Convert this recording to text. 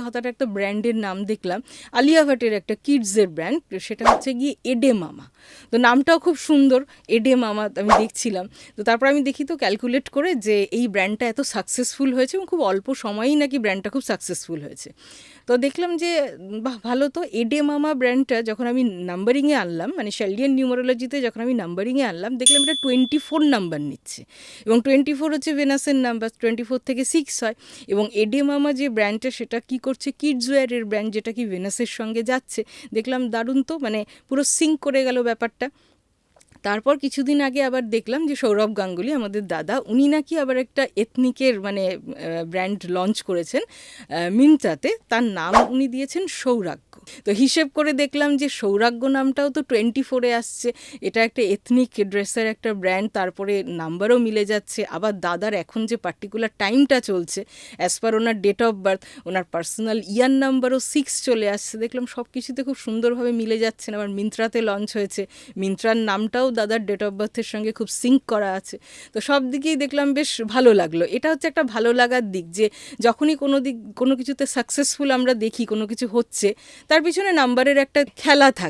হঠাৎ একটা ব্র্যান্ডের নাম দেখলাম, আলিয়া ভাটের একটা কিডসের ব্র্যান্ড, সেটা হচ্ছে গিয়ে এডে মামা। তো নামটাও খুব সুন্দর, এডে মামা। আমি দেখছিলাম, তো তারপর আমি দেখি তো ক্যালকুলেট করে যে এই ব্র্যান্ডটা এত সাকসেসফুল হয়েছে এবং খুব অল্প সময়েই নাকি ব্র্যান্ডটা খুব সাকসেসফুল হয়েছে। তো দেখলাম যে বাহ, ভালো তো। এডে মামা ব্র্যান্ডটা যখন আমি নাম্বারিংয়ে আনলাম, মানে শেলডিয়ান নিউমারোলজিতে যখন আমি নাম্বারিংয়ে আনলাম, দেখলাম এটা 24 নাম্বার নিচ্ছে, এবং 24 হচ্ছে ভেনাসের নাম্বার, 24 থেকে 6 হয়। এবং এডে মামা যে ব্র্যান্ডটা, সেটা কি করছে, কিডস ওয়্যারের ব্র্যান্ড, যেটা কি ভেনাসের সঙ্গে যাচ্ছে। দেখলাম দারুণ তো, মানে পুরো সিঙ্ক করে গেল ব্যাপারটা। তারপর কিছুদিন আগে আবার দেখলাম যে সৌরভ গাঙ্গুলি, আমাদের দাদা, উনি নাকি আবার একটা এথনিকের মানে ব্র্যান্ড লঞ্চ করেছেন মিন্ত্রাতে। তার নাম উনি দিয়েছেন সৌরাগ্য। তো হিসেব করে দেখলাম যে সৌরাগ্য নামটাও তো 24-এ আসছে, এটা একটা এথনিক ড্রেসের একটা ব্র্যান্ড, তারপরে নাম্বারও মিলে যাচ্ছে। আবার দাদার এখন যে পার্টিকুলার টাইমটা চলছে, অ্যাজ পার ওনার ডেট অফ বার্থ, ওনার পার্সোনাল ইয়ার নাম্বারও 6 চলে আসছে। দেখলাম সব কিছুতে খুব সুন্দরভাবে মিলে যাচ্ছে। আবার মিন্ত্রাতে লঞ্চ হয়েছে, মিন্ত্রার নামটাও দাদার ডেট অফ বার্থের সঙ্গে খুব সিঙ্ক করা আছে। তো সব দিকেই দেখলাম বেশ ভালো লাগলো। এটা হচ্ছে একটা ভালো লাগার দিক, যে যখনই কোনো কিছুতে সাকসেসফুল আমরা দেখি, কোনো কিছু হচ্ছে, তার পিছনে নাম্বারের একটা খেলা থাকে।